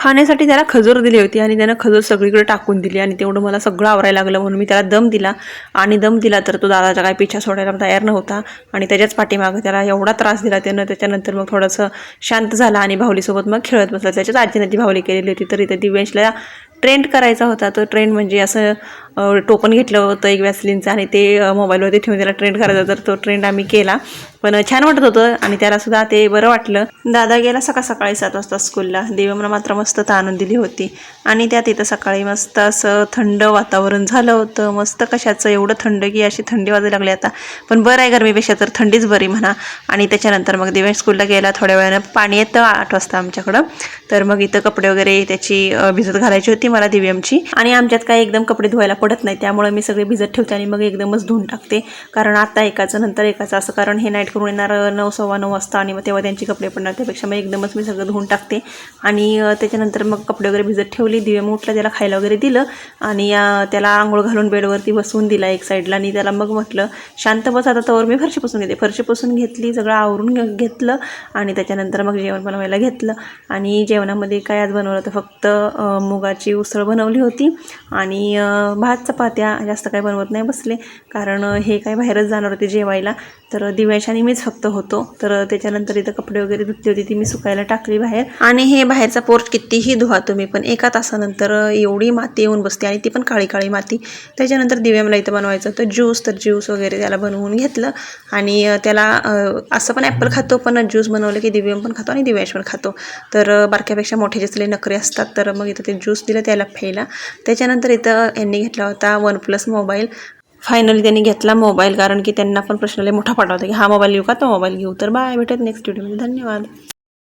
खाण्यासाठी त्याला खजूर दिली होती आणि त्यानं खजूर सगळीकडे टाकून दिली आणि तेवढं मला सगळं आवरायला लागलं म्हणून मी त्याला दम दिला. आणि दम दिला तर तो दादाचा काय पिछा सोडायला तयार नव्हता आणि त्याच्याच पाठीमागं त्याला एवढा त्रास दिला त्यानं. त्याच्यानंतर मग थोडंसं शांत झाला आणि भावलीसोबत मग खेळत बसला. त्याच्याच आजीनं ती भावली केलेली होती. तर इथे दिव्यांशला ट्रेंड करायचा होता. तो ट्रेंड म्हणजे असं टोपण घेतलं होतं एक वॅसलीनचं आणि ते मोबाईलवरती ठेवून त्याला ट्रेंड करायचा. तर तो ट्रेंड आम्ही केला, पण छान वाटत होतं आणि त्यालासुद्धा ते बरं वाटलं. दादा गेला सकाळी 7 वाजता स्कूलला. दिव्याला मात्र मस्त ताणून दिली होती आणि त्यात इथं सकाळी मस्त असं थंड वातावरण झालं होतं. मस्त कशाचं एवढं थंड की अशी थंडी वाजायला लागली आता, पण बरं आहे गरमीपेक्षा तर थंडीच बरी म्हणा. आणि त्याच्यानंतर मग दिव्यांश स्कूलला गेला. थोड्या वेळानं पाणी येतं 8 वाजता आमच्याकडं. तर मग इथं कपडे वगैरे त्याची भिजत घालायची होती मला दिव्यांची. आणि आमच्यात काय एकदम कपडे धुवायला पडत नाही, त्यामुळे मी सगळे भिजत ठेवते आणि मग एकदमच धुवून टाकते. कारण आता एकाचं नंतर एकाचं असं, कारण हे नाईट करून येणार 9, 9:15 वाजता आणि मग तेव्हा त्यांची कपडे पडणार. त्यापेक्षा मग एकदमच मी सगळं धुवून टाकते. आणि त्याच्यानंतर मग कपडे वगैरे भिजत ठेवली. दिव्या उठला, त्याला खायला वगैरे दिलं आणि त्याला आंघोळ घालून बेडवरती बसवून दिला एक साईडला. आणि त्याला मग म्हटलं शांत बस आता, तवर मी फरशी पुसून घेते. फरशी पुसून घेतली, सगळं आवरून घेतलं आणि त्याच्यानंतर मग जेवण बनवायला घेतलं. आणि जेवणामध्ये काय आज बनवलं तर फक्त मुगाची उसळ बनवली होती आणि भात चपात्या. जास्त काय बनवत नाही बसले, कारण हे काय बाहेरच जाणार होते जेवायला. तर दिव्यांश आणि मीच फक्त होतो. तर त्याच्यानंतर इथं कपडे वगैरे धुतली होती ती मी सुकायला टाकली बाहेर. आणि हे बाहेरचा पोर्च कितीही धुवा तुम्ही, पण एका तासानंतर एवढी माती येऊन बसते आणि ती पण काळी काळी माती. त्याच्यानंतर दिव्याला इथं बनवायचं होतं ज्यूस. तर ज्यूस वगैरे त्याला बनवून घेतलं आणि त्याला असं पण ॲपल खातो, पण ज्यूस बनवलं की दिव्यम पण खातो आणि दिव्यांश पण खातो. तर बारक्यापेक्षा मोठे जसले नखरे असतात. तर मग इथं ते ज्यूस दिलं त्याला प्यायला. त्याच्यानंतर इथं यांनी घेतला होता OnePlus मोबाईल. फायनली त्यांनी घेतला मोबाईल, कारण की त्यांना पण प्रश्न लय मोठा पडला होता की हा मोबाईल घेऊ का तो मोबाईल घेऊ. तर बाय, भेटत नेक्स्ट व्हिडिओमध्ये. धन्यवाद.